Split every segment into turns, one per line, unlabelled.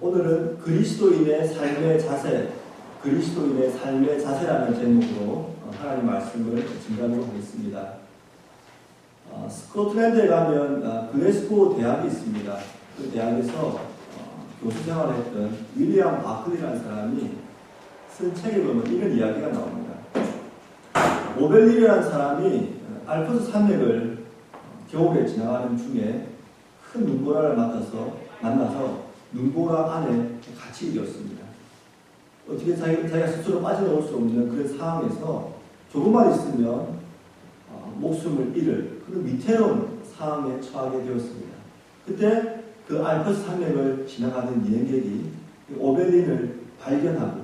오늘은 그리스도인의 삶의 자세, 그리스도인의 삶의 자세라는 제목으로 하나님 말씀을 증거하도록 하겠습니다. 스코틀랜드에 가면 글래스고 대학이 있습니다. 그 대학에서 교수 생활을 했던 윌리엄 바클리라는 사람이 쓴 책에 보면 이런 이야기가 나옵니다. 오벨리라는 사람이 알프스 산맥을 겨울에 지나가는 중에 큰 눈보라를 만나서 눈보라 안에 갇히게 되었습니다. 어떻게 자기가 스스로 빠져나올 수 없는 그런 상황에서 조금만 있으면 목숨을 잃을 그런 위태로운 상황에 처하게 되었습니다. 그때 그 알프스 산맥을 지나가는 여행객이 오벨린을 발견하고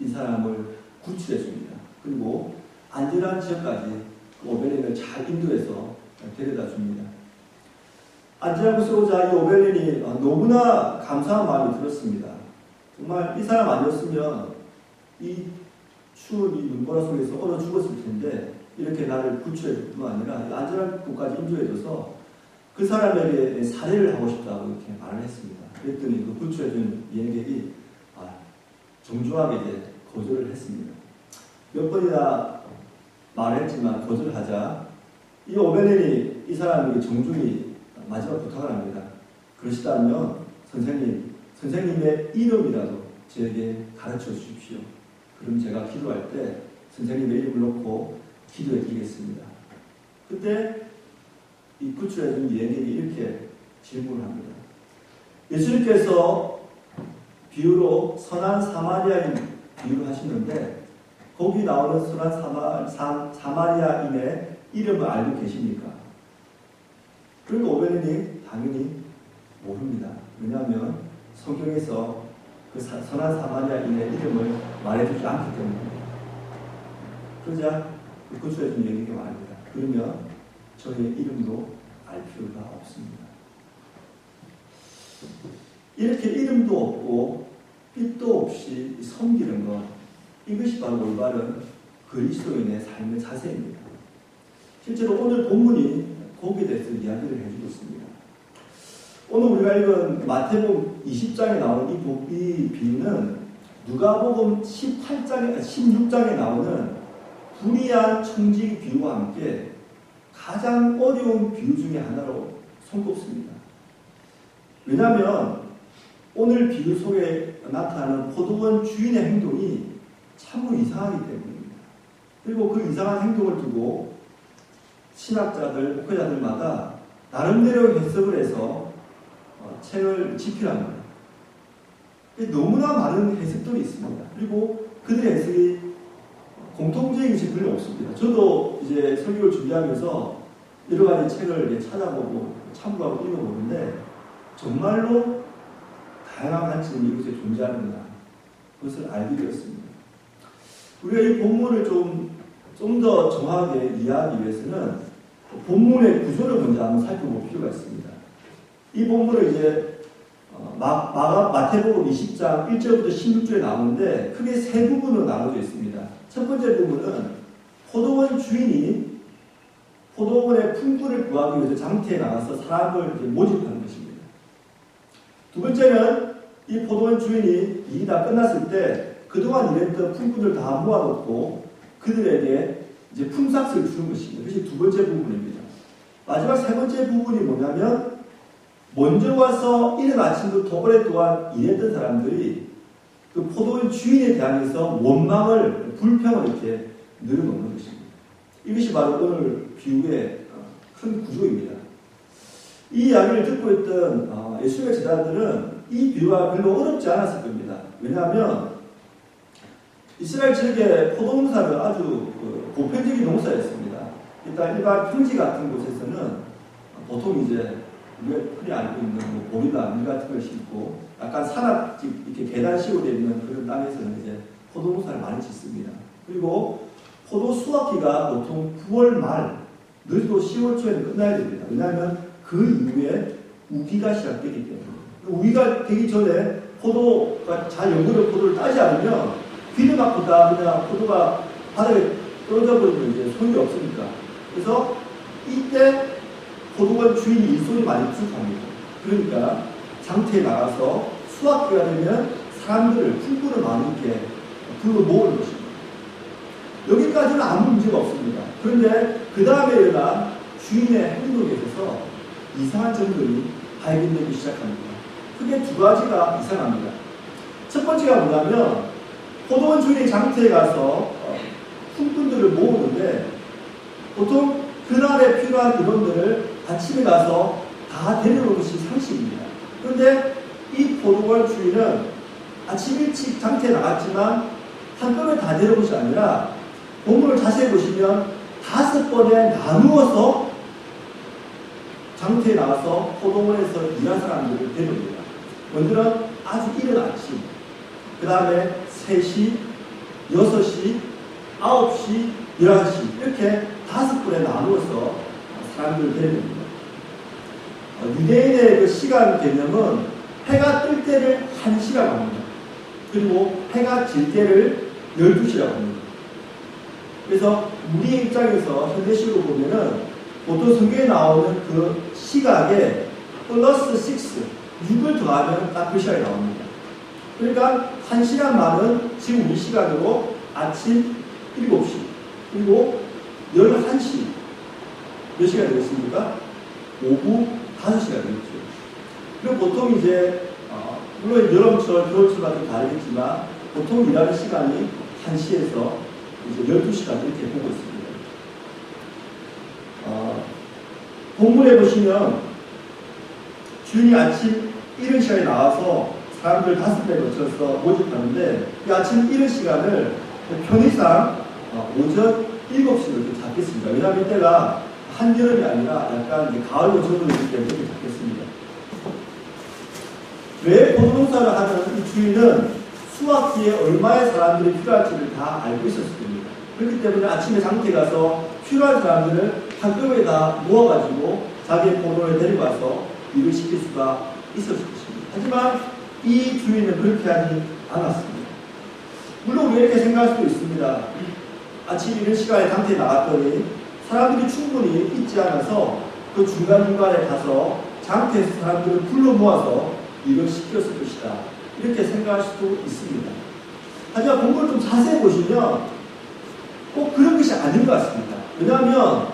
이 사람을 구출했습니다. 그리고 안전한 지역까지 그 오벨린을 잘 인도해서 데려다 줍니다. 안전한 곳으로 오자 이 오벨린이 너무나 감사한 마음이 들었습니다. 정말 이 사람 아니었으면 이 추운 이 눈보라 속에서 얼어 죽었을 텐데 이렇게 나를 구출해줄 뿐만 아니라 안전한 곳까지 인도해줘서 그 사람에게 살해를 하고 싶다고 이렇게 말을 했습니다. 그랬더니 그 구출해준 여행객이 정중하게 거절을 했습니다. 몇 번이나 말했지만 거절하자 이 오벨린이 이 사람에게 정중히 마지막 부탁을 합니다. 그러시다면 선생님의 이름이라도 저에게 가르쳐 주십시오. 그럼 제가 기도할 때 선생님의 이름을 놓고 기도해 드리겠습니다. 그때 이 구출해준 여행객이 이렇게 질문을 합니다. 예수님께서 비유로 선한 사마리아인 비유를 하시는데 거기 나오는 선한 사마리아인의 이름을 알고 계십니까? 그리고 오벨린이 당연히 모릅니다. 왜냐하면 성경에서 그 선한 사마리아인의 이름을 말해주지 않기 때문입니다. 그러자 그 구출해준 여행객이 말합니다. 그러면 저의 이름도 알 필요가 없습니다. 이렇게 이름도 없고 뜻도 없이 섬기는 것, 이것이 바로 올바른 그리스도인의 삶의 자세입니다. 실제로 오늘 본문이 거기에 대해서 이야기를 해주고 있습니다. 오늘 우리가 읽은 마태복음 20장에 나오는 이 비유는 누가복음 16장에 나오는 불의한 청지 비유와 함께 가장 어려운 비유 중에 하나로 손꼽습니다. 왜냐하면 오늘 비유 속에 나타나는 포도원 주인의 행동이 참으로 이상하기 때문입니다. 그리고 그 이상한 행동을 두고 신학자들, 목회자들마다 나름대로 해석을 해서 책을 집필합니다. 너무나 많은 해석들이 있습니다. 그리고 그들의 해석이 공통적인 것이 별로 없습니다. 저도 이제 설교를 준비하면서 여러 가지 책을 찾아보고 참고하고 읽어보는데 정말로 다양한 관점이 이곳에 존재하는구나. 그것을 알게 되었습니다. 우리가 이 본문을 좀 더 정확하게 이해하기 위해서는 본문의 구조를 먼저 한번 살펴볼 필요가 있습니다. 이 본문은 이제 마태복음 20장 1절부터 16절에 나오는데 크게 세 부분으로 나눠져 있습니다. 첫 번째 부분은 포도원 주인이 포도원의 품꾼을 구하기 위해서 장터에 나가서 사람을 이렇게 모집하는 것입니다. 두 번째는 이 포도원 주인이 일이 다 끝났을 때 그동안 일했던 품꾼을 다 모아놓고 그들에게 이제 품삯을 주는 것입니다. 그것이 두 번째 부분입니다. 마지막 세 번째 부분이 뭐냐면 먼저 와서 이른 아침부터 오랫동안 일했던 사람들이 그 포도원 주인에 대해서 원망을, 불평을 이렇게 늘어놓는 것입니다. 이것이 바로 오늘 비유의 큰 구조입니다. 이 이야기를 듣고 있던 예수님의 제자들은 이 비유가 별로 어렵지 않았을 겁니다. 왜냐하면 이스라엘 지역의 포도농사는 아주 보편적인 농사였습니다. 일반 평지 같은 곳에서는 보통 이제 우리가 흔히 알고 있는 보리나 밀 같은 걸 심고 약간 산악집 이렇게 계단식으로 되어 있는 그런 땅에서는 이제 포도농사를 많이 짓습니다. 그리고 포도 수확기가 보통 9월 말, 늦어도 10월 초에는 끝나야 됩니다. 왜냐하면 그 이후에 우기가 시작되기 때문에. 우기가 되기 전에 포도가 잘 연구된 포도를 따지 않으면 비를 맞고다 그냥 포도가 바닥에 떨어져 버리면 이제 소용이 없으니까. 그래서 이때 포도원 주인이 일손이 많이 부족합니다. 그러니까 장터에 나가서 수확기가 되면 사람들을 풍부를 많게 불러 모으는 것입니다. 여기까지는 아무 문제가 없습니다. 그런데 그 다음에 일어난 주인의 행동에 있어서 이상한 점들이 발견되기 시작합니다. 크게 두 가지가 이상합니다. 첫 번째가 뭐냐면 포도원 주인이 장터에 가서 품꾼들을 모으는데 보통 그날에 필요한 인원들을 아침에 가서 다 데려오는 것이 상식입니다. 그런데 이 포도원 주인은 아침 일찍 장터에 나갔지만 한꺼번에 다 데려온 것이 아니라 본문을 자세히 보시면 5번에 나누어서 장터에 나가서 포도원에서 일한 사람들을 데려옵니다. 먼저는 아주 이른 아침, 그 다음에 3시, 6시, 9시, 11시 이렇게 5번에 나누어서 사람들을 데려옵니다. 유대인의 그 시간 개념은 해가 뜰 때를 1시라고 합니다. 그리고 해가 질 때를 12시라고 합니다. 그래서 우리의 입장에서 현대식으로 보면은 보통 성경에 나오는 그 시각에 플러스 6을 더하면 딱 그 시간이 나옵니다. 그러니까 1시간 말은 지금 우리 시간으로 아침 7시 그리고 11시 몇 시간 되겠습니까? 오후 5시간 되겠죠. 그리고 보통 이제 물론 여름철, 겨울철과 좀 다르겠지만 보통 일하는 시간이 1시에서 이제 12시간 이렇게 보고 있습니다. 본문에 보시면 주인이 아침 이른 시간에 나와서 사람들 5배에 거쳐서 모집하는데 이 아침 이른 시간을 편의상 오전 7시로 이렇게 잡겠습니다. 왜냐하면 이때가 한여름이 아니라 약간 가을 요즘이기 때문에 이렇게 잡겠습니다. 왜 포도농사를 하는 이 주인은 수확기에 얼마의 사람들이 필요할지를 다 알고 있었을 겁니다. 그렇기 때문에 아침에 장터에 가서 필요한 사람들을 한꺼번에 다 모아가지고 자기의 포도를 데리고 와서 일을 시킬 수가 있었을 것입니다. 하지만 이 주인은 그렇게 하지 않았습니다. 물론 왜 이렇게 생각할 수도 있습니다. 아침 이른 시간에 장터에 나갔더니 사람들이 충분히 있지 않아서 그 중간중간에 가서 장터에서 사람들을 불러 모아서 일을 시켰을 것이다. 이렇게 생각할 수도 있습니다. 하지만 본문을 좀 자세히 보시면 꼭 그런 것이 아닌 것 같습니다. 왜냐하면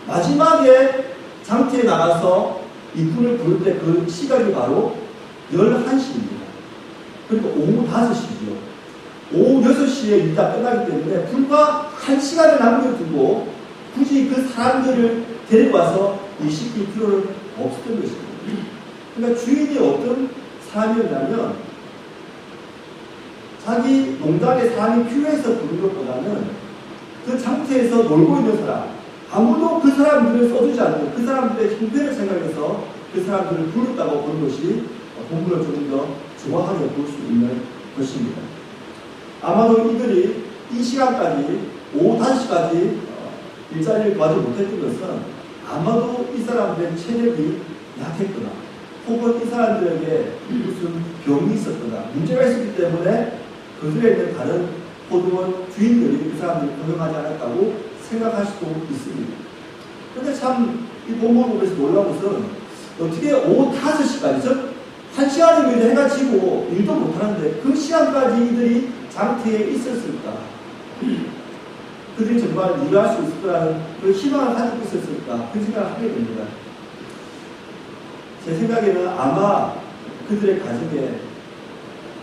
마지막에 장터에 나가서 이꾼을 부를 때 그 시각이 바로 11시입니다. 그리고 오후 5시죠. 오후 6시에 일이 다 끝나기 때문에 불과 1시간을 남겨두고 굳이 그 사람들을 데리고 와서 일시킬 필요는 없었던 것입니다. 그러니까 주인이 어떤 사람이었냐면 자기 농장에 사람이 필요해서 부른 것보다는 그 장터에서 놀고 있는 사람, 아무도 그 사람들을 써주지 않고 그 사람들의 형편을 생각해서 그 사람들을 부르다고 보는 것이 본문을 조금 더 정확하게 볼 수 있는 것입니다. 아마도 이들이 이 시간까지 오후 5시까지 일자리를 구하지 못했던 것은 아마도 이 사람들의 체력이 약했거나 혹은 이 사람들에게 무슨 병이 있었거나 문제가 있었기 때문에 그들에 있는 다른 포도원 주인들이 그 사람들을 고용하지 않았다고 생각할 수도 있습니다. 그런데 참 이 본문을 보면서 놀라운 것은 어떻게 오후 5시까지 즉 1시간이면 해가 지고 일도 못하는데 그 시간까지 이들이 장터에 있었을까? 그들이 정말 일할 수 있을 거라는 그 희망을 가지고 있었을까? 그 생각을 하게 됩니다. 제 생각에는 아마 그들의 가정에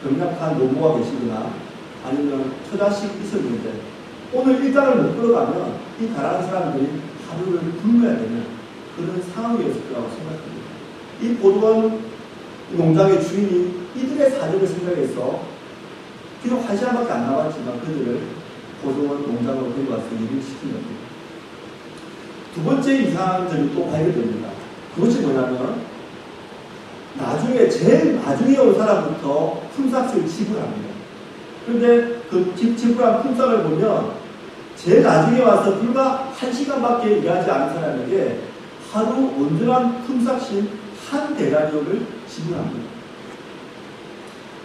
병약한 노부가 계시거나 아니면 처자식 있었는데 오늘 일당을 못 끌어가면 이 다른 사람들이 하루를 굶어야 되는 그런 상황이었을 거라고 생각합니다. 이 포도원 농장의 주인이 이들의 사정을 생각해서 비록 1시간밖에 안 남았지만 그들을 포도원 농장으로 데리고 와서 일을 시킨 겁니다. 두 번째 이상한 점이 또 발견됩니다. 그것이 뭐냐면 나중에 제일 나중에 온 사람부터 품삯을 지불합니다. 그런데 그 지불한 품삯을 보면 제일 나중에 와서 불과 1시간밖에 일하지 않은 사람에게 하루 온전한 품삯인 한 데나리온을 지불합니다.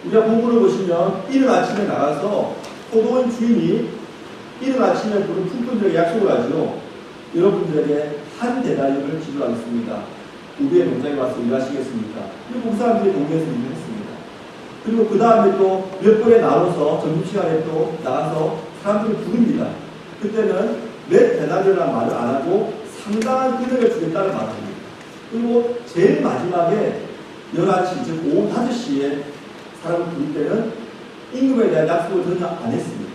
우리가 본문을 보시면 이른 아침에 나가서 포도원 주인이 이른 아침에 부른 품꾼들에게 약속을 하죠. 여러분들에게 한 데나리온을 지불하겠습니다. 우리의 농장에 와서 일하시겠습니까? 그리고 그 사람들이 동네에서 일을 했습니다. 그리고 그 다음에 또 몇 번에 나눠서 점심시간에 또 나가서 사람들을 부릅니다. 그때는 몇 대나리라는 말을 안 하고 상당한 금액을 주겠다는 말을 합니다. 그리고 제일 마지막에 11시, 즉 오후 5시에 사람을 부를 때는 임금에 대한 약속을 전혀 안 했습니다.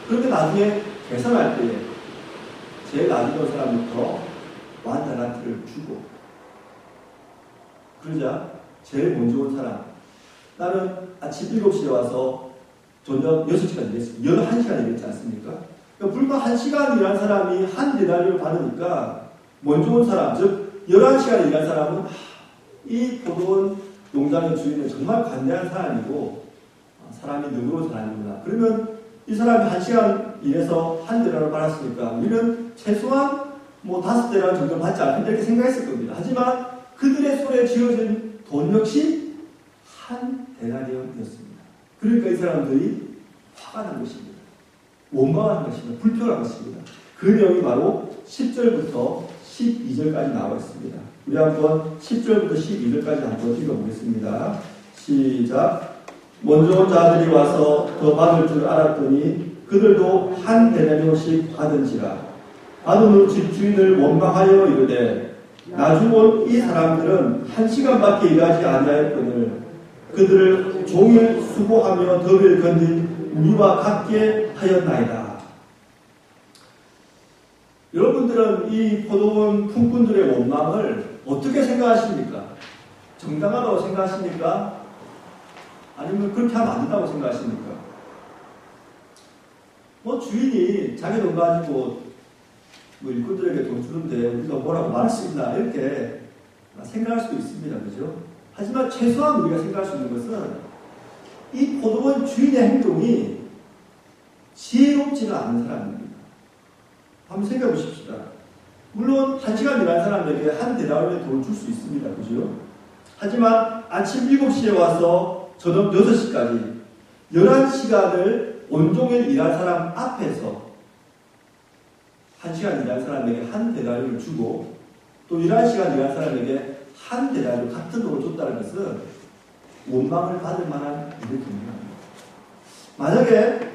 그런데 나중에 계산할 때에 제일 낮은 사람부터 완달란트를 주고, 그러자 제일 먼저 온 사람, 나는 아침 7시에 와서 저녁 6시까지 일했습니다. 11시간 일했지 않습니까? 그러니까 불과 1시간 일한 사람이 한 데나리를 받으니까 먼저 온 사람, 즉 11시간 일한 사람은 이 포도원 농장의 주인은 정말 관대한 사람이고 사람이 능로운 사람이구나. 그러면 이 사람이 1시간 일해서 한 데나리를 받았으니까 우리는 최소한 뭐 5데나리 정도 받지 않겠다 이렇게 생각했을 겁니다. 하지만 그들의 손에 쥐어진 돈 역시 한 데나리온이었습니다. 그러니까 이 사람들이 화가 난 것입니다. 원망한 것입니다. 불평한 것입니다. 그 내용이 바로 10절부터 12절까지 나와 있습니다. 우리 한번 10절부터 12절까지 한번 읽어보겠습니다. 시작. 먼저 온 자들이 와서 더 받을 줄 알았더니 그들도 한 데나리온씩 받은지라. 받은 후 집주인을 원망하여 이르되 나중 온 이 사람들은 1시간밖에 일하지 아니하였거늘 그들을 종일 수고하며 더위를 견딘 우리와 같게 하였나이다. 여러분들은 이 포도원 품꾼들의 원망을 어떻게 생각하십니까? 정당하다고 생각하십니까? 아니면 그렇게 하면 안 된다고 생각하십니까? 뭐 주인이 자기 돈 가지고 뭐 일꾼들에게 돈 주는데 우리가 뭐라고 말할 수 있나 이렇게 생각할 수도 있습니다. 그죠? 하지만 최소한 우리가 생각할 수 있는 것은 이 포도원 주인의 행동이 지혜롭지는 않은 사람입니다. 한번 생각해 보십시다. 물론 1시간 일한 사람에게 한 데나리온의 돈을 줄 수 있습니다. 그죠? 하지만 아침 7시에 와서 저녁 6시까지 11시간을 온종일 일한 사람 앞에서 1시간 일한 사람에게 한 데나리온을 주고 또 11시간 일한 사람에게 한 데나리온 같은 돈을 줬다는 것은 원망을 받을 만한 일을 분명합니다. 만약에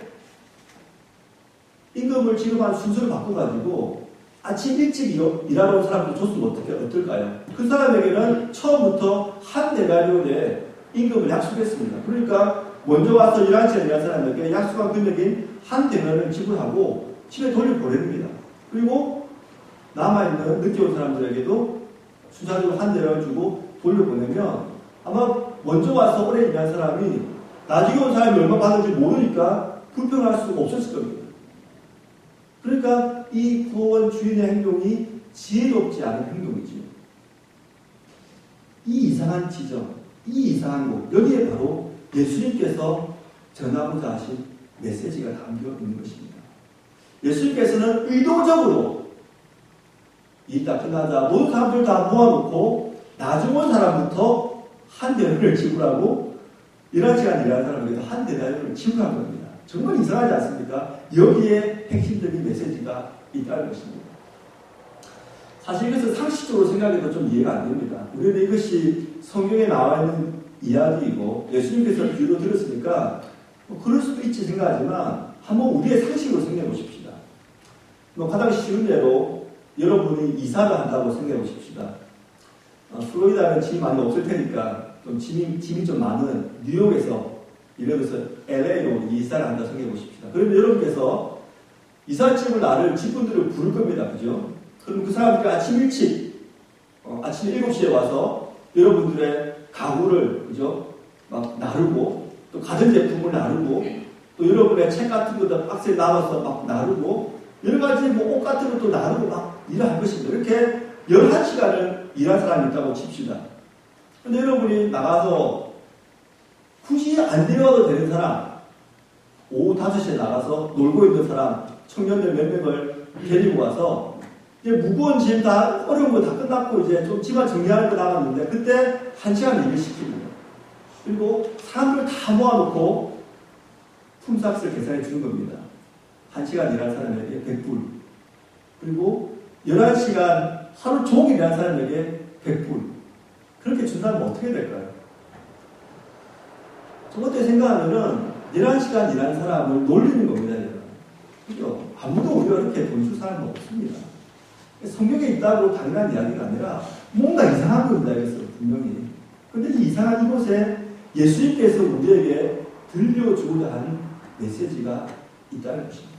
임금을 지금 한 순서를 바꿔가지고 아침 일찍 일하러 온 사람들 줬으면 어떨까요? 그 사람에게는 처음부터 한 데나리온의 임금을 약속했습니다. 그러니까 먼저 와서 11시간 일한 사람에게 약속한 금액인 한 데나리온을 지불하고 집에 돌려보냅니다. 그리고 남아있는 늦게 온 사람들에게도 순차적으로 한 데나리온을 주고 돌려보내면 아마 먼저 와서 오래 일한 사람이 나중에 온 사람이 얼마 받은지 모르니까 불평할 수가 없었을 겁니다. 그러니까 이 포도원 주인의 행동이 지혜롭지 않은 행동이죠. 이 이상한 지점, 이 이상한 곳, 여기에 바로 예수님께서 전하고자 하신 메시지가 담겨 있는 것입니다. 예수님께서는 의도적으로 이 딱 끝나자 모든 사람들 다 모아놓고 나중 온 사람부터 한 데나리온을 지불하고 11시간 일하는 사람에게도 한 데나리온을 지불한 겁니다. 정말 이상하지 않습니까? 여기에 핵심적인 메시지가 있다는 것입니다. 사실 이것은 상식적으로 생각해도 좀 이해가 안 됩니다. 우리는 이것이 성경에 나와 있는 이야기이고 예수님께서 비유로 들었으니까 뭐 그럴 수도 있지 생각하지만 한번 우리의 상식으로 생각해 보십시다. 뭐 가장 쉬운 예로 여러분이 이사를 한다고 생각해 보십시다. 플로리다는 짐이 많이 없을 테니까 좀 짐이 좀 많은 뉴욕에서 예를 들어서 LA로 이사를 한다 생각해 보십시다. 그러면 여러분께서 이삿짐을 나를 집분들을 부를 겁니다. 그죠? 그럼 그 사람들이 아침 일찍 아침 7시에 와서 여러분들의 가구를 그죠? 막 나르고 또 가전제품을 나르고 또 여러분의 책 같은 것도 박스에 남아서 막 나르고 여러 가지 뭐 옷 같은 것도 나르고 막 일할 것입니다. 이렇게 11시간을 일할 사람이 있다고 칩시다. 근데 여러분이 나가서 굳이 안 데려와도 되는 사람, 오후 5시에 나가서 놀고 있는 사람, 청년들 몇 명을 데리고 와서 이제 무거운 짐 다 어려운 거 다 끝났고 이제 좀 집안 정리하는 거 남았는데 그때 1시간 일을 시킵니다. 그리고 사람들을 다 모아놓고 품삯을 계산해 주는 겁니다. 1시간 일한 사람에게 100불. 그리고 11시간 하루 종일 일한 사람에게 100불. 그렇게 준다면 어떻게 될까요? 그것도 생각하면은 11시간 일하는 사람을 놀리는 겁니다. 그죠? 아무도 우리가 그렇게 돈 줄 사람은 없습니다. 성경에 있다고 당연한 이야기가 아니라 뭔가 이상한 겁니다. 그래서 분명히. 근데 이 이상한 이곳에 예수님께서 우리에게 들려주고자 하는 메시지가 있다는 것입니다.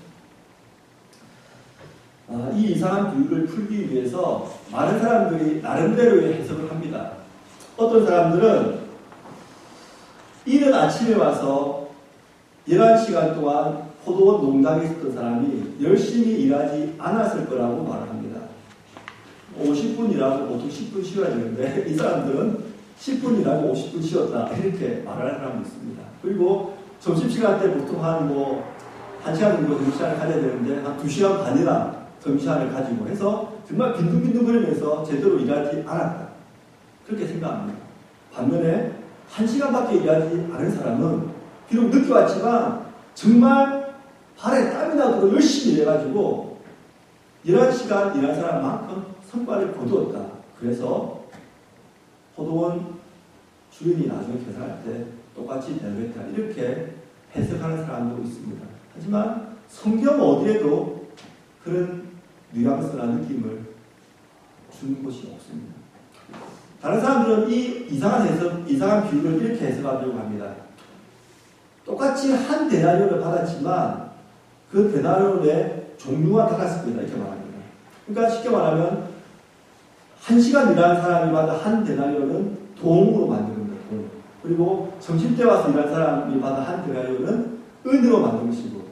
이 이상한 비유를 풀기 위해서 많은 사람들이 나름대로의 해석을 합니다. 어떤 사람들은 이른 아침에 와서 11시간 동안 포도원 농장에 있었던 사람이 열심히 일하지 않았을 거라고 말을 합니다. 50분 일하고 보통 10분 쉬어야 되는데 이 사람들은 10분 일하고 50분 쉬었다 이렇게 말하는 사람도 있습니다. 그리고 점심시간 때 보통 한 1시간 정도 점심시간을 가져야 되는데 한 2시간 반이나 점심시간을 가지고 해서 정말 빈둥빈둥거리면서 제대로 일하지 않았다. 그렇게 생각합니다. 반면에 1시간밖에 일하지 않은 사람은 비록 늦게 왔지만 정말 발에 땀이 나도록 열심히 일해가지고 11시간 일한 사람만큼 성과를 거두었다. 그래서 포도원 주인이 나중에 계산할 때 똑같이 대우했다. 이렇게 해석하는 사람도 있습니다. 하지만 성경 어디에도 그런 뉘앙스나 느낌을 주는 곳이 없습니다. 다른 사람들은 이 이상한 비유를 이렇게 해석하려고 합니다. 똑같이 한 데나리온을 받았지만 그 데나리온의 종류가 달랐습니다. 이렇게 말합니다. 그러니까 쉽게 말하면 1시간 일하는 사람이 받은 한 데나리온은 동으로 만든 겁니다. 동. 그리고 점심때 와서 일하는 사람이 받은 한 데나리온은 은으로 만든 것이고,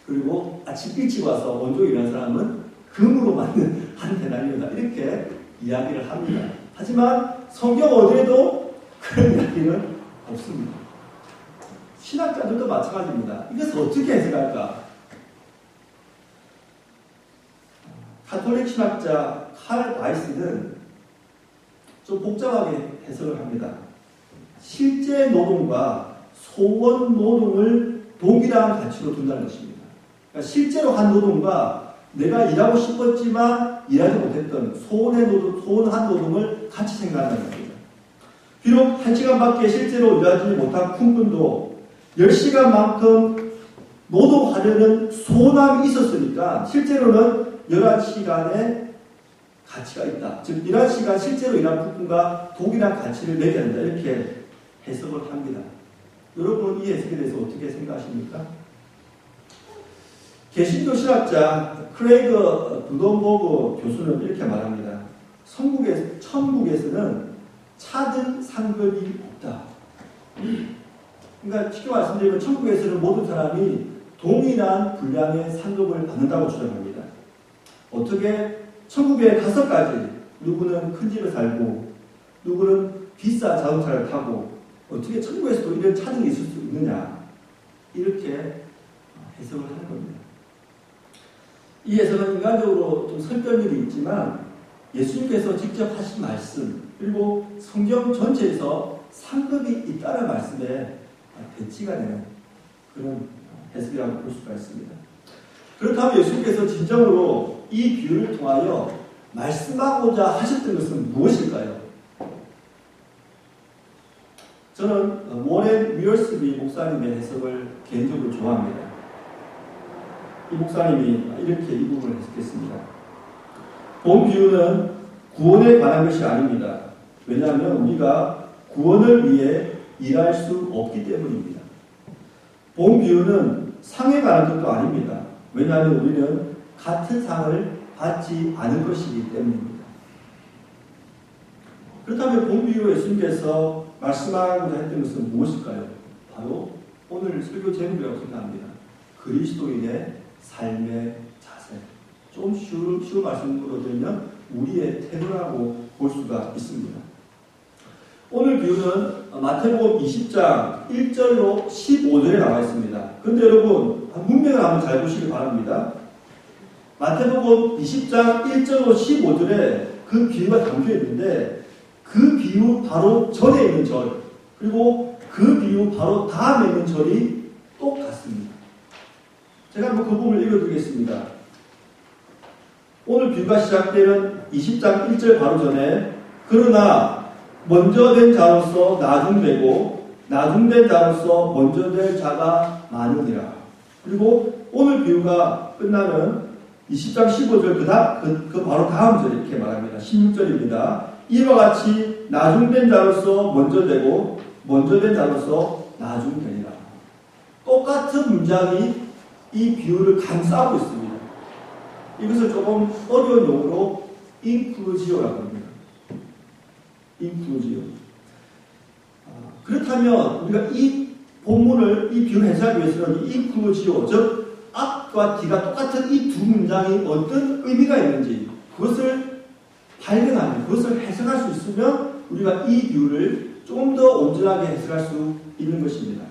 그리고 아침 일찍 와서 먼저 일하는 사람은 금으로 만든 한 데나리온이다. 이렇게 이야기를 합니다. 하지만 성경 어디에도 그런 이야기는 없습니다. 신학자들도 마찬가지입니다. 이것을 어떻게 해석할까? 카톨릭 신학자 칼 바이스는 좀 복잡하게 해석을 합니다. 실제 노동과 소원 노동을 동일한 가치로 둔다는 것입니다. 그러니까 실제로 한 노동과 내가 일하고 싶었지만 일하지 못했던 소원한 노동을 같이 생각한다는 겁니다. 비록 1시간밖에 실제로 일하지 못한 품꾼도 10시간만큼 노동하려는 소원함이 있었으니까 실제로는 11시간의 가치가 있다. 즉 11시간 실제로 일한 부분과 동일한 가치를 매겨야 한다. 이렇게 해석을 합니다. 여러분은 이 해석에 대해서 어떻게 생각하십니까? 개신교 신학자 크레이그 부던버그 교수는 이렇게 말합니다. 천국에서는 차등 상급이 없다. 그러니까 쉽게 말씀드리면 천국에서는 모든 사람이 동일한 분량의 상급을 받는다고 주장합니다. 어떻게 천국에 5가지, 누구는 큰 집에 살고 누구는 비싼 자동차를 타고 어떻게 천국에서도 이런 차등이 있을 수 있느냐, 이렇게 해석을 하는 겁니다. 이 해석은 인간적으로 좀 설득력이 있지만 예수님께서 직접 하신 말씀 그리고 성경 전체에서 상급이 있다는 말씀에 대치가 되는 그런 해석이라고 볼 수가 있습니다. 그렇다면 예수님께서 진정으로 이 비유를 통하여 말씀하고자 하셨던 것은 무엇일까요? 저는 워렌 위얼스비 목사님의 해석을 개인적으로 좋아합니다. 이 목사님이 이렇게 이 부분을 해석했습니다. 본 비유는 구원에 관한 것이 아닙니다. 왜냐하면 우리가 구원을 위해 일할 수 없기 때문입니다. 본 비유는 상에 관한 것도 아닙니다. 왜냐하면 우리는 같은 상을 받지 않을 것이기 때문입니다. 그렇다면 본 비유로 예수님께서 말씀하고자 했던 것은 무엇일까요? 바로 오늘 설교 제목이라고 생각합니다. 그리스도인의 삶의 자세. 좀 쉬운 말씀으로 드리면 우리의 태도라고 볼 수가 있습니다. 오늘 비유는 마태복음 20장 1절로 15절에 나와 있습니다. 그런데 여러분 문맥을 한번 잘 보시기 바랍니다. 마태복음 20장 1절로 15절에 그 비유가 담겨 있는데 그 비유 바로 전에 있는 절 그리고 그 비유 바로 다음에 있는 절이 똑같습니다. 제가 한번 그 부분을 읽어드리겠습니다. 오늘 비유가 시작되는 20장 1절 바로 전에 그러나 먼저 된 자로서 나중되고 나중된 자로서 먼저 될 자가 많으니라. 그리고 오늘 비유가 끝나는 20장 15절 그 바로 다음 절에 이렇게 말합니다. 16절입니다. 이와 같이 나중된 자로서 먼저 되고 먼저 된 자로서 나중되니라. 똑같은 문장이 이 비유를 감싸고 있습니다. 이것을 조금 어려운 용어로 인클루지오라고 합니다. 인클루지오. 그렇다면 우리가 이 본문을 이 비유를 해석하기 위해서는 이 인클루지오, 즉 앞과 뒤가 똑같은 이 두 문장이 어떤 의미가 있는지 그것을 발견하면, 그것을 해석할 수 있으면 우리가 이 비유를 조금 더 온전하게 해석할 수 있는 것입니다.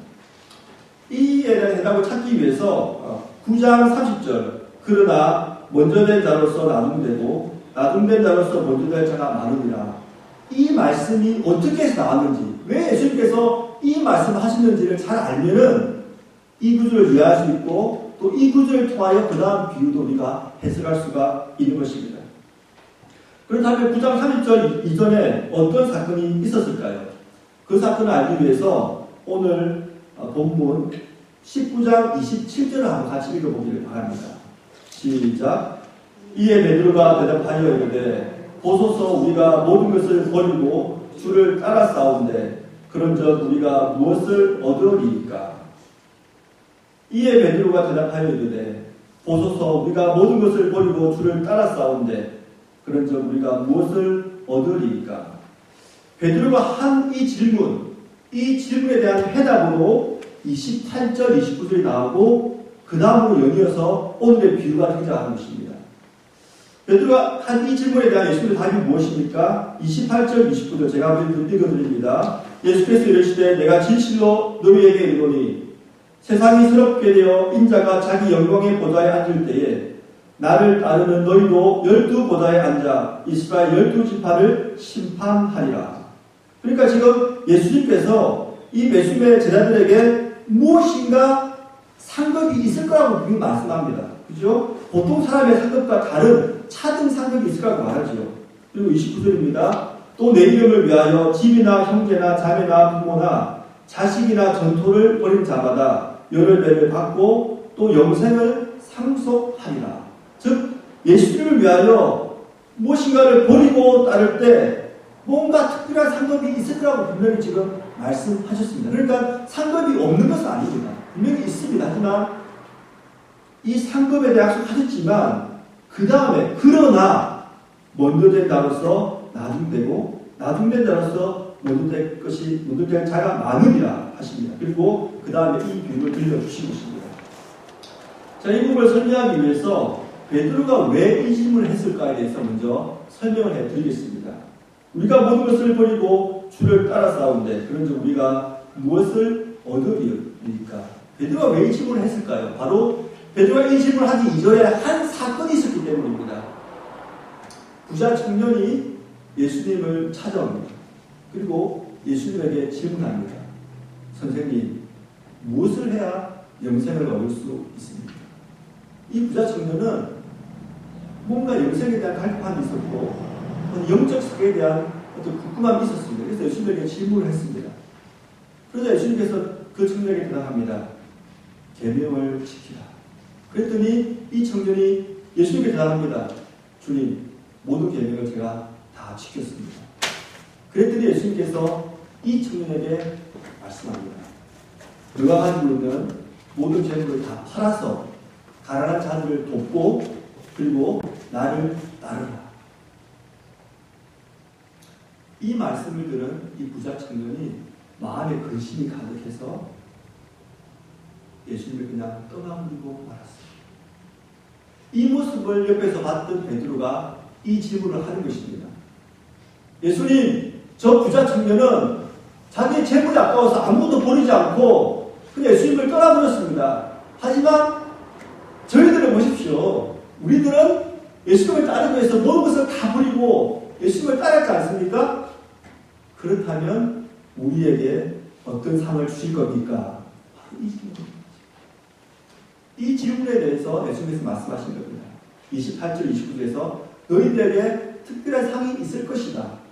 이에 대한 해답을 찾기 위해서 9장 30절 그러나 먼저 된 자로서 나중되고 나중된 자로서 먼저 될 자가 많으니라. 이 말씀이 어떻게 해서 나왔는지, 왜 예수님께서 이 말씀을 하시는지를 잘 알면은 이 구절을 이해할 수 있고 또 이 구절을 통하여 그 다음 비유도 우리가 해석할 수가 있는 것입니다. 그렇다면 9장 30절 이전에 어떤 사건이 있었을까요? 그 사건을 알기 위해서 오늘 본문 19장 27절을 한번 같이 읽어보기를 바랍니다. 시작. 이에 베드로가 대답하여 이르되 보소서 우리가 모든 것을 버리고 주를 따라 싸운데 그런즉 우리가 무엇을 얻으리이까? 이에 베드로가 대답하여 이르되 보소서 우리가 모든 것을 버리고 주를 따라 싸운데 그런즉 우리가 무엇을 얻으리이까? 베드로가 한 이 질문에 대한 해답으로 28절, 29절이 나오고 그 다음으로 연이어서 오늘의 비유가 등장하는 것입니다. 베드로가 한 이 질문에 대한 예수님의 답이 무엇입니까? 28절, 29절 제가 한번 읽어드립니다. 예수께서 이르시되 내가 진실로 너희에게 이르노니 세상이 새롭게 되어 인자가 자기 영광의 보좌에 앉을 때에 나를 따르는 너희도 12보좌에 앉아 이스라엘 12지파를 심판하리라. 그러니까 지금 예수님께서 이 예수님의 제자들에게 무엇인가 상급이 있을 거라고 분명히 말씀합니다. 그죠? 보통 사람의 상급과 다른 차등 상급이 있을 거라고 말하죠. 그리고 29절입니다. 또 내 이름을 위하여 집이나 형제나 자매나 부모나 자식이나 전토를 벌인 자마다 열흘 배를 받고 또 영생을 상속하리라. 즉 예수님을 위하여 무엇인가를 버리고 따를 때 뭔가 특별한 상급이 있을 거라고 분명히 지금 말씀하셨습니다. 그러니까 상급이 없는 것은 아닙니다. 분명히 있습니다. 하지만 이 상급에 대해 약속하셨지만 그 다음에 그러나 먼저 된 자로서 나중되고 나중된 자로서 먼저 될 자가 많으리라 하십니다. 그리고 그 다음에 이 비유를 들려주신 것입니다. 자, 이 부분을 설명하기 위해서 베드로가 왜 이 질문을 했을까에 대해서 먼저 설명을 해드리겠습니다. 우리가 모든 것을 버리고 주를 따라 싸운데 그런즉 우리가 무엇을 얻으리이까? 베드로가 왜 이 질문을 했을까요? 바로 베드로가 이 질문을 하기 이전에 한 사건이 있었기 때문입니다. 부자 청년이 예수님을 찾아옵니다. 그리고 예수님에게 질문합니다. 선생님, 무엇을 해야 영생을 얻을 수 있습니까? 이 부자 청년은 뭔가 영생에 대한 갈급함이 있었고 영적 세계에 대한 어떤 궁금함이 있었습니다. 그래서 예수님에게 질문을 했습니다. 그러자 예수님께서 그 청년에게 대답합니다. 계명을 지키라. 그랬더니 이 청년이 예수님께 대답합니다. 주님, 모든 계명을 제가 다 지켰습니다. 그랬더니 예수님께서 이 청년에게 말씀합니다. 너가 가지고 있는 모든 재물을 다 팔아서 가난한 자들을 돕고 그리고 나를 따르라. 이 말씀을 들은 이 부자 청년이 마음에 근심이 가득해서 예수님을 그냥 떠나버리고 말았습니다. 이 모습을 옆에서 봤던 베드로가 이 질문을 하는 것입니다. 예수님, 저 부자 청년은 자기의 재물이 아까워서 아무것도 버리지 않고 그냥 예수님을 떠나버렸습니다. 하지만 저희들을 보십시오. 우리들은 예수님을 따르기 위해서 모든 것을 다 버리고 예수님을 따르지 않습니까? 그렇다면 우리에게 어떤 상을 주실 겁니까? 바로 이 질문입니다. 이 질문에 대해서 예수님께서 말씀하신 겁니다. 28절, 29절에서 너희들에게 특별한 상이 있을 것이다.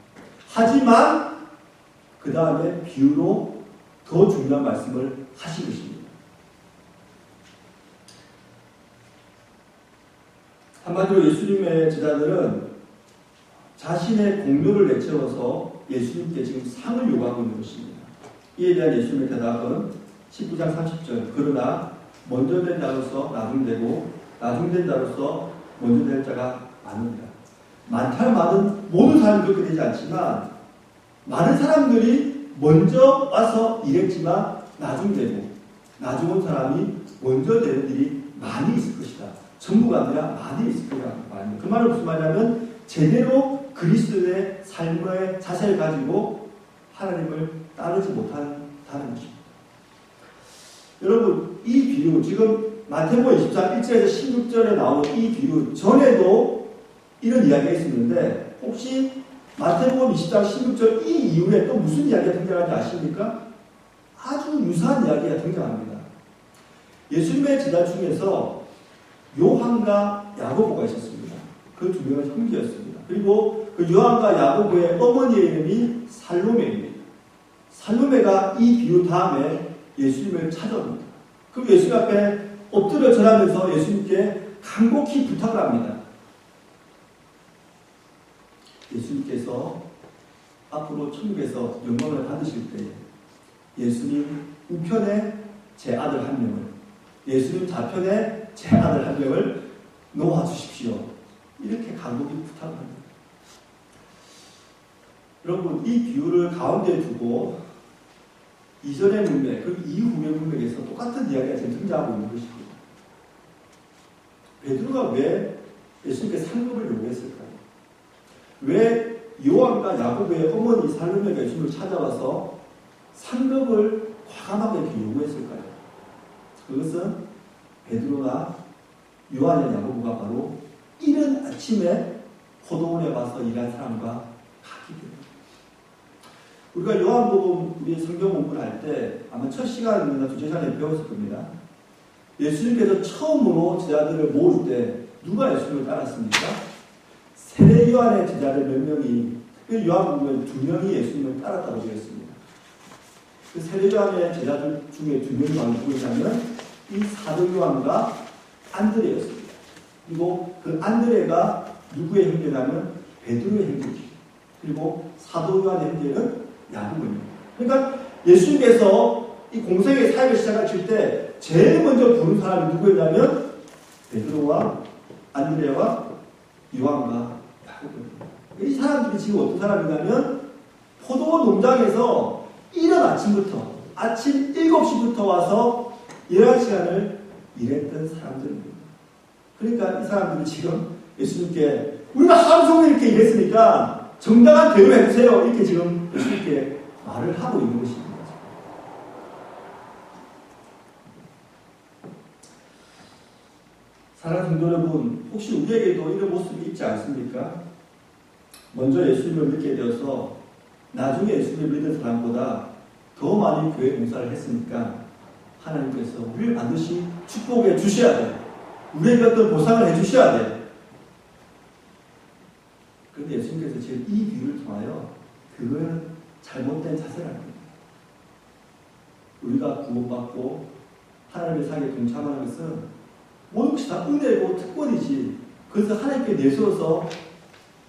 하지만 그 다음에 비유로 더 중요한 말씀을 하신 것입니다. 한마디로 예수님의 제자들은 자신의 공로를 내세워서 예수님께 지금 상을 요구하고 있는 것입니다. 이에 대한 예수님의 대답은 19장 30절 그러나 먼저 된 자로서 나중되고 나중된 자로서 먼저 될 자가 많으니라. 많다는 말은 모든 사람이 그렇게 되지 않지만 많은 사람들이 먼저 와서 일했지만 나중되고 나중 온 사람이 먼저 되는 일이 많이 있을 것이다. 전부가 아니라 많이 있을 거라는 말입니다. 그 말은 무슨 말이냐면 제대로 그리스도의 삶의 자세를 가지고 하나님을 따르지 못한다는 것입니다. 여러분 이 비유 지금 마태복음 24장 1절에서 16절에 나온 이 비유 전에도 이런 이야기가 있었는데 혹시 마태복음 20장 16절 이 이후에 또 무슨 이야기가 등장하는지 아십니까? 아주 유사한 이야기가 등장합니다. 예수님의 제자 중에서 요한과 야고보가 있었습니다. 그 두 명은 형제였습니다. 그리고 그 요한과 야고보의 어머니의 이름이 살로메입니다. 살로메가 이 비유 다음에 예수님을 찾아옵니다. 그럼 예수님 앞에 엎드려 절하면서 예수님께 간곡히 부탁을 합니다. 예수님께서 앞으로 천국에서 영광을 받으실 때 예수님 우편에 제 아들 한 명을 예수님 좌편에 제 아들 한 명을 놓아주십시오. 이렇게 간곡히 부탁합니다. 여러분 이 비유를 가운데 두고 이전의 문맥 그리고 이후의 문맥에서 똑같은 이야기가 지금 등장하고 있는 것입니다. 베드로가 왜 예수님께 상급을 요구했을까요? 왜 요한과 야고보의 어머니 살로메가 예수님을 찾아와서 상급을 과감하게 이렇게 요구했을까요? 그것은 베드로나 요한의 야고보가 바로 이른 아침에 포도원에 와서 일한 사람과 같기 때문입니다. 우리가 요한복음 우리 성경 공부를 할 때 아마 첫 시간이나 두째 시간에 배웠을 겁니다. 예수님께서 처음으로 제자들을 모을 때 누가 예수님을 따랐습니까? 세례 요한의 제자들 몇 명이 그 요한복음에 2명이 예수님을 따랐다고 되어 있습니다. 그 세례 요한의 제자들 중에 2명이 바로 누구냐면 이 사도 요한과 안드레였습니다. 그리고 그 안드레가 누구의 형제냐면 베드로의 형제죠. 그리고 사도 요한의 형제는 야고보입니다. 그러니까 예수님께서 이 공생의 사역을 시작하실 때 제일 먼저 부른 사람이 누구였냐면 베드로와 안드레와 요한과 야고보입니다. 이 사람들이 지금 어떤 사람이냐면 포도원 농장에서 이른 아침부터 아침 7시부터 와서 11시간을 일했던 사람들입니다. 그러니까 이 사람들이 지금 예수님께 우리가 하루 종일 이렇게 일했으니까 정당한 대우를 해주세요. 이렇게 지금 예수님께 말을 하고 있는 것입니다. 사랑하는 성도 여러분, 혹시 우리에게도 이런 모습이 있지 않습니까? 먼저 예수님을 믿게 되어서 나중에 예수님을 믿는 사람보다 더 많이 교회 봉사를 했으니까 하나님께서 우리를 반드시 축복해 주셔야 돼. 우리에게 어떤 보상을 해 주셔야 돼. 그런데 예수님께서 지금 이 비유를 통하여 그거는 잘못된 자세라는 겁니다. 우리가 구원받고 하나님의 사역에 동참하는 것은 모든 것이 다 은혜고 특권이지. 그래서 하나님께 내세워서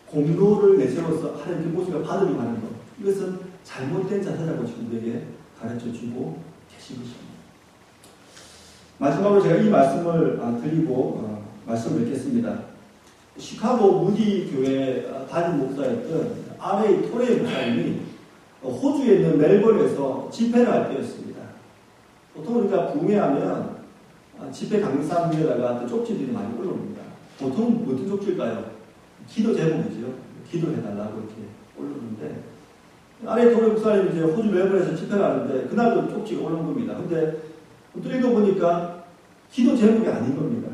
공로를 내세워서 하나님께 모습을 받으려고 하는 것. 이것은 잘못된 자세라고 지금 우리에게 가르쳐주고 계신 것입니다. 마지막으로 제가 이 말씀을 드리고 말씀을 맺겠습니다. 시카고 무디 교회 담임 목사였던 R.A. 토레이 목사님이 호주에 있는 멜번에서 집회를 할 때였습니다. 보통 우리가 부흥회하면 집회 강사 위에다가 쪽지들이 많이 올라옵니다. 보통 어떤 쪽지일까요? 기도 제목이죠. 기도를 해달라고 이렇게 올라오는데 R.A. 토레이 목사님이 이제 호주 멜번에서 집회를 하는데 그날도 쪽지가 올라온 겁니다. 근데 또 읽어보니까 기도 제목이 아닌 겁니다.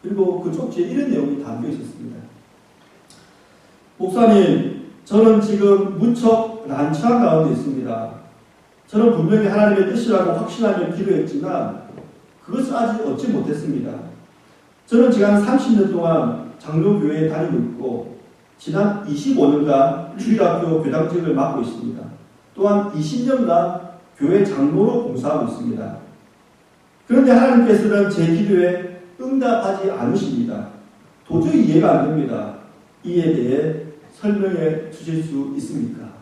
그리고 그 쪽지에 이런 내용이 담겨 있었습니다. 목사님, 저는 지금 무척 난처한 가운데 있습니다. 저는 분명히 하나님의 뜻이라고 확신하며 기도했지만 그것을 아직 얻지 못했습니다. 저는 지난 30년 동안 장로교회에 다니고 있고 지난 25년간 주일학교 교장직을 맡고 있습니다. 또한 20년간 교회 장로로 봉사하고 있습니다. 그런데 하나님께서는 제 기도에 응답하지 않으십니다. 도저히 이해가 안 됩니다. 이에 대해 설명해 주실 수 있습니까?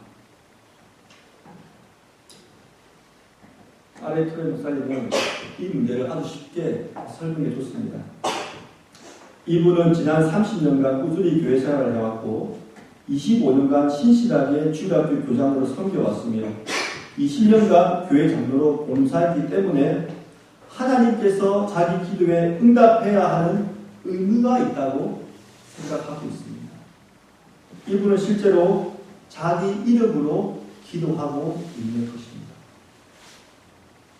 아래 토레 목사님은 이 문제를 아주 쉽게 설명해 줬습니다. 이분은 지난 30년간 꾸준히 교회 생활을 해왔고 25년간 신실하게 주일학교 교장으로 섬겨왔으며 20년간 교회 장로로 봉사했기 때문에 하나님께서 자기 기도에 응답해야 하는 의무가 있다고 생각하고 있습니다. 이분은 실제로 자기 이름으로 기도하고 있는 것입니다.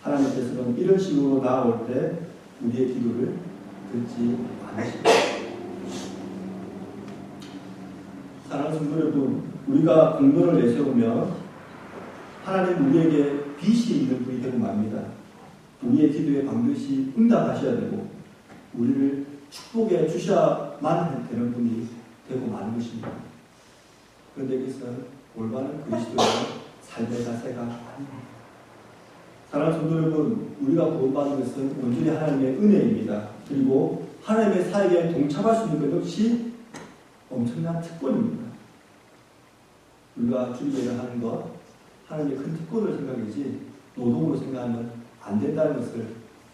하나님께서는 이런 식으로 나아올 때 우리의 기도를 듣지 않으십니다. 사랑하는 성도 여러분, 우리가 공로를 내세우면 하나님 우리에게 빚이 있는 분이 되고 맙니다. 우리의 기도에 반드시 응답하셔야 되고 우리를 축복해 주셔야만 되는 분이 되고 마는 것입니다. 그런데 이것은 올바른 그리스도의 삶의 자세가 아닙니다. 사랑하는 성도 여러분, 우리가 구원받은 것은 온전히 하나님의 은혜입니다. 그리고 하나님의 사역에 동참할 수 있는 것 역시 엄청난 특권입니다. 우리가 주일예를 하는 것, 하나님의 큰 특권을 생각이지 노동으로 생각하면 안 된다는 것을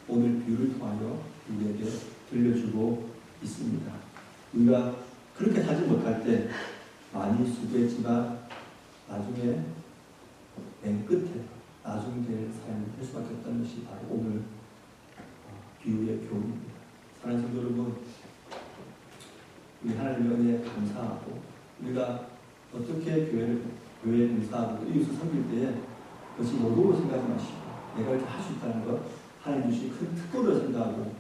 오늘 비유를 통하여 우리에게 들려주고 있습니다. 우리가 그렇게 하지 못할 때 많이 수고했지만 나중에 맨 끝에 나중될 삶을 할 수밖에 없다는 것이 바로 오늘 비유의 교훈입니다. 사랑하는 성도 여러분, 우리 하나님의 은혜에 감사하고 우리가 어떻게 교회에 봉사하고 이웃을 섬길 때에 그것이 노동으로 생각하지 마시고 내가 이렇게 할 수 있다는 것, 하나님 주신 큰 특권을 생각하고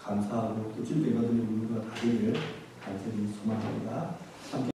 감사하고 또 주님께 받는 우리가 다 되기를 간절히 소망합니다. 함께